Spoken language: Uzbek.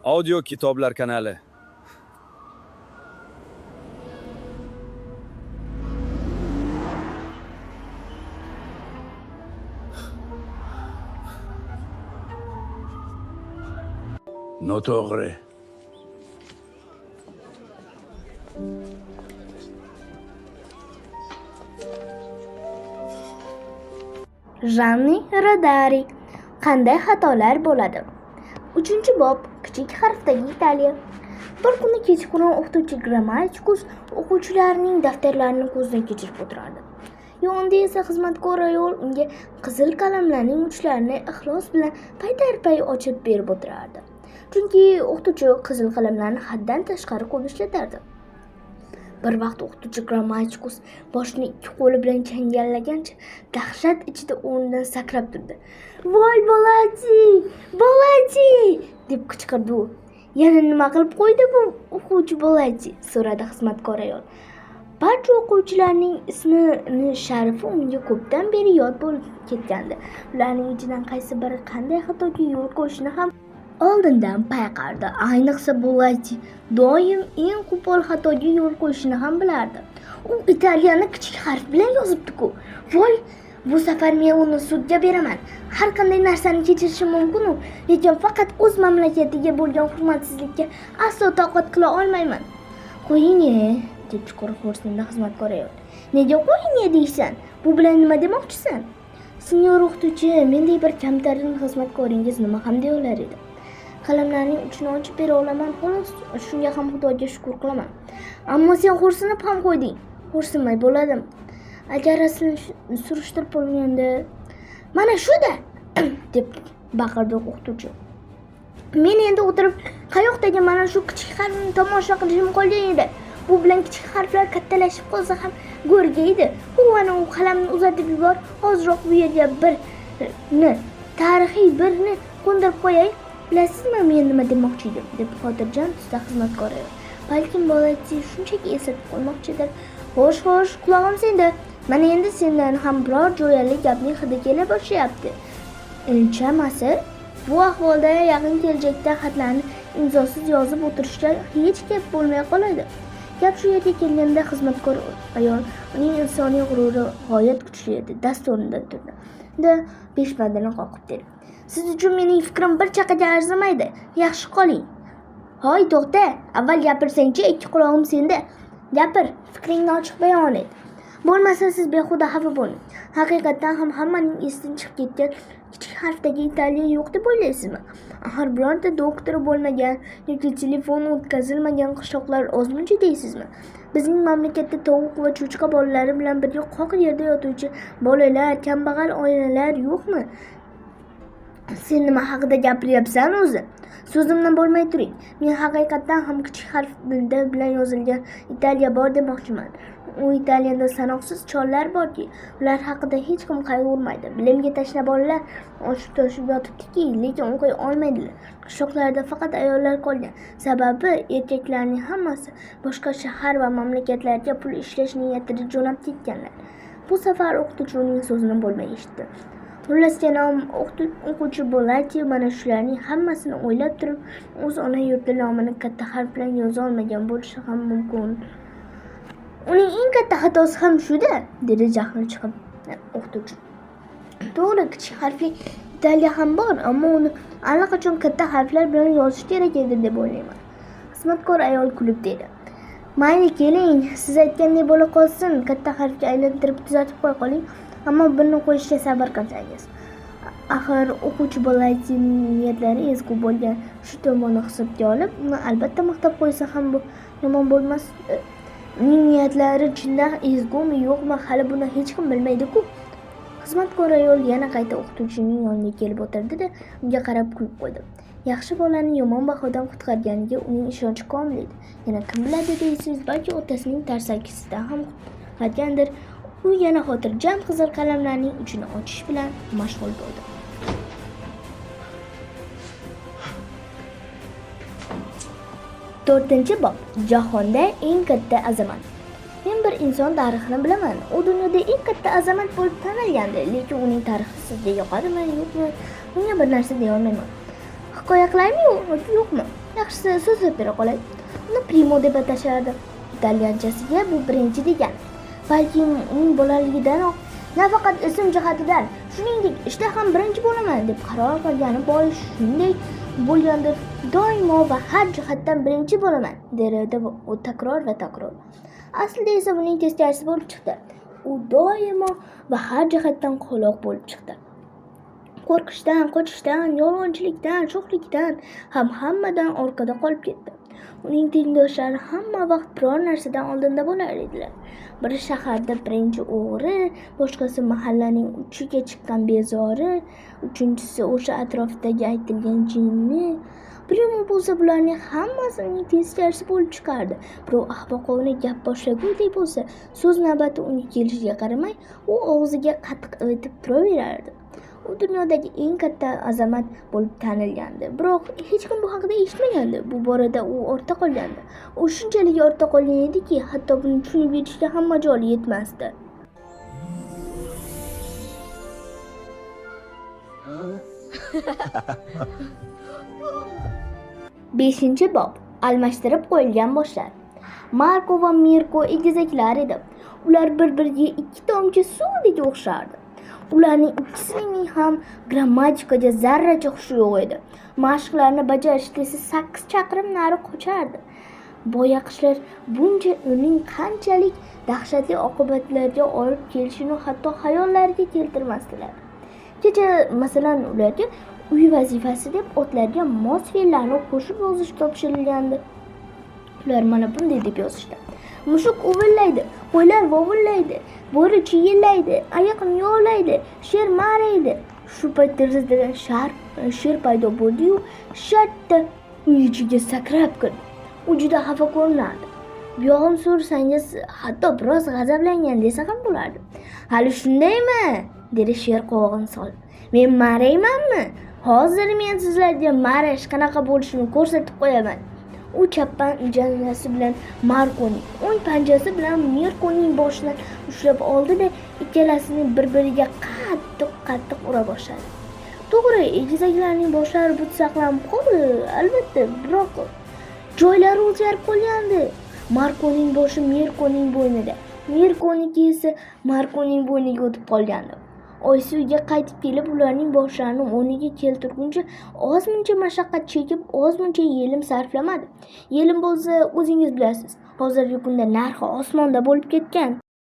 Audio kitoblar kanali. Noto'g'ri. Janni Rodari. Qanday xatolar bo'ladi? 3-bob kichik harfdagi Italiya. Bir kuni kechqurun o'qituvchi Grammatikus o'quvchilarining daftarlarini ko'zdan kechirib o'tirardi. Yonida esa xizmatkor ayol unga qizil qalamlarning uchlarini ixlos bilan paydarpay ochib berib o'tirardi. Chunki o'qituvchi qizil qalamlarni haddan tashqari ko'p ishlatardi. Bir vaqt o'qituvchi Grammatikus boshini ikki qo'li bilan changallagancha dahshat ichida o'rnidan sakrab turdi. "Voy bolati, bolati!" deb qichqirdi u. "Yana nima qilib qo'ydi bu o'quvchi bolati?" so'radi xizmatkor ayol. Barcha o'quvchilarning ismi sharifi unga ko'pdan beri yod bo'lib ketgandi. Ularning ichidan qaysi biri qanday xatoga yo'l qo'yishini ham oldindan payqardi. Ayniqsa bolati doim eng qo'pol xatoga yo'l qo'yishini ham bilardi. U italyanni kichik harf bilan yozibdi-ku. Voy, bu safar men uni sudga beraman. Har qanday narsani kechirishim mumkin-u, lekin faqat o'z mamlakatiga bo'lgan hurmatsizlikka aslo toqat qila olmayman. "Qo'ying-e", deb chuqur xo'rsindi xizmatkor ayol. "Nega qo'ying deysan? Bu bilan nima demoqchisan?" "Sinyor o'qituvchi, mendek bir kamtarin xizmatkoringiz nima ham deya olar edi. Qalamlarning uchini ochib bera olaman xolos, shunga ham Xudoga shukr qilaman. Ammo sen xo'rsinib ham qo'yding." "Xo'rsinmay bo'ladimi? Agar aslini surishtirib bo'lganda, mana shu-da" deb baqirdi o'qituvchi. "Men endi o'tirib qayoqdagi mana shu kichik harfni tomosha qilishim qolgan edi. Bu bilan kichik harflar kattalashib qolsa ham go'rga edi. Ana u qalamni uzatib yubor, hozirroq bu yerga tarixiy birni qo'ndirib qo'yay. Bilasizmi men nima demoqchi edim?" deb xotirjam tusda xizmatkor ayol. "Balkim bolati shunchaki eslatib qo'ymoqchidir." Xo'sh, qulog'im senda. Mana endi sendan ham biror jo'yali gapning hidi kela boshlayapti. Ilchamasi, bu ahvolda yaqin kelajakda xatlarni imzosiz yozib o'tirishga hech gap bo'lmay qoladi. Gap shu yerga kelganda xizmatkor ayol, uning insoniy g'ururi g'oyat kuchli edi, dast o'rnidan turdi. Peshbandini qoqib dedi: "Siz uchun mening fikrim bir chaqaga arzimaydi. Yaxshi qoling." "Hoy, to'xta, avval gapirsang-chi, ikki qulog'im senda. Gapir, fikringni ochiq bayon et. Bo'lmasa siz behuda xafa bo'lmang. Haqiqatan ham hammaning esidan chiqib ketgan kichik harfdagi Italiya yo'q deb o'ylaysizmi? Axir birorta doktori bo'lmagan yoki telefoni o'tkazilmagan qishloqlar ozmuncha deysizmi? Bizning mamlakatda tovuq va cho'chqa bolalari bilan birga qoq yerda yotuvchi bolalar, kambag'al oilalar yo'qmi? Sen nima haqida gapiryapsan o'zi? So'zimdan bo'lmay turing. Men haqiqatan ham kichik harf bilan yozilgan Italiya bor demoqchiman. U Italiyada sanoqsiz chollar borki, ular haqida hech kim qayg'urmaydi. Bilimga tashna bolalar oshib-toshib yotibdiki, lekin o'qiy olmaydilar. Qishloqlarda faqat ayollar qolgan. Sababi erkaklarning hammasi boshqa shahar va mamlakatlarga pul ishlash niyatida jo'nab ketganlar. Bu safar o'qituvchi uning so'zini bo'lmay eshitdi. Xullas, janob o'quvchi bolati mana shularning hammasini o'ylab turib, o'z ona yurti nomini katta harf bilan yoza olmagan bo'lishi ham mumkin. Uning eng katta xatosi ham shu-da, dedi jahli chiqib o'qituvchi. To'g'ri, kichik harfli Italiya ham bor, ammo uni allaqachon katta harflar bilan yozish kerak edi deb o'ylayman. Xizmatkor ayol kulib dedi: "Mayli, keling, siz aytgandek bo'la qolsin, katta harfga aylantirib tuzatib qo'y qoling, ammo buni qo'yishga sabr qilsangiz. Axir o'quvchi bolatining niyatlari ezgu bo'lgan. Shu tomonni hisobga olib, uni albatta maqtab qo'ysa ham bu yomon bo'lmas. Uning niyatlari chindan ezgumi yo'qmi, hali buni hech kim bilmaydi-ku." Xizmatkor ayol yana qayta o'qituvchining yoniga kelib o'tirdi-da, unga qarab kulib qo'ydi. Yaxshi bolani yomon bahodan qutqarganiga uning ishonchi komil edi. Yana kim biladi deysiz, balki otasining tarsakisidan ham qutqargandir. U yana xotirjam qizil qalamlarning uchini ochish bilan mashg'ul bo'ldi. 4-bob. Jahonda eng katta azamat. Men bir inson tarixini bilaman. U dunyoda eng katta azamat bo'lib tanilgandi, lekin uning tarixi sizga yoqadimi, yo'qmi, bunga bir narsa deya olmayman. Hikoya qilaymi yoki yo'qmi? Yaxshisi so'zlab bera qolay. Uni primo deb atashardi. Italyanchasiga bu birinchi degani. Balkim uning bolaligidanoq nafaqat ism jihatidan, shuningdek ishda ham birinchi bo'laman deb qaror qilgani bois shunday bo'lgandir. Doimo va har jihatdan birinchi bo'laman der edi u takror va takror. Aslida esa buning teskarisi bo'lib chiqdi. U doimo va har jihatdan qoloq bo'lib chiqdi. Qo'rqishdan, qochishdan, yolg'onchilikdan, sho'xlikdan hammadan orqada qolib ketdi. Uning tengdoshlari hamma vaqt biror narsadan oldinda bo'lar edilar. Biri shaharda birinchi o'g'ri, boshqasi mahallaning uchiga chiqqan bezori, uchinchisi o'sha atrofdagi aytilgan jinni. Primo bo'lsa bularning hammasi uning teskarisi bo'lib chiqardi. Birov ahmoqona gap boshlagudek bo'lsa, so'z navbati unga kelishiga qaramay, u og'ziga qatiq ivitib turaverardi. U dunyodagi eng katta azamat bo'lib tanilgandi. Biroq hech kim bu haqida eshitmagandi. Bu borada u ortda qolgandi. U shunchalik ortda qolgan ediki, hatto buni tushunib yetishga ham majoli yetmasdi. Beshinchi bob. Almashtirib qo'yilgan boshlar. Marko va Mirko egizaklar edi. Ular bir-biriga ikki tomchi suvdek o'xshardi. Ularning ikkisining ham grammatikaga zarracha hushi yo'q edi. Mashqlarni bajarishda esa 8 chaqirim nari qochardi. Boyaqishlar buncha uning qanchalik dahshatli oqibatlarga olib kelishini hatto xayollariga keltirmasdilar. Kecha masalan ularga uy vazifasi deb otlarga mos fe'llarni qo'shib yozish topshirilgandi. Ular mana bunday deb yozishdi. Mushuk uvillaydi, qo'ylar vovullaydi, bo'ri chiyillaydi, ayiq miyovlaydi, sher maraydi. Shu payt derazadan sher paydo bo'ldi-yu, shartta uy ichiga sakrab kirdi. U juda xafa ko'rinardi. Buyog'im so'rasangiz, hatto biroz g'azablangan desa ham bo'lardi. Hali shundaymi? dedi sher qovog'ini solib. Men maraymanmi? Hozir men sizlarga marash qanaqa bo'lishini ko'rsatib qo'yaman. U chap panjasi bilan Markoning, o'ng panjasi bilan Mirkoning boshidan ushlab oldi-da, ikkalasini bir-biriga qattiq ura boshladi. To'g'ri, egizaklarning boshlari but saqlanib qoldi, albatta, biroq joylari o'zgarib qolgandi. Markoning boshi Mirkoning bo'ynida, Mirkoniki esa Markoning bo'yniga o'tib qolgandi. Oysi uyga qaytib kelib, ularning boshlarini o'rniga keltirguncha ozmuncha mashaqqat chekib, ozmuncha yelim sarflamadi. Yelim bo'lsa, o'zingiz bilasiz, hozirgi kunda narxi osmonda bo'lib ketgan.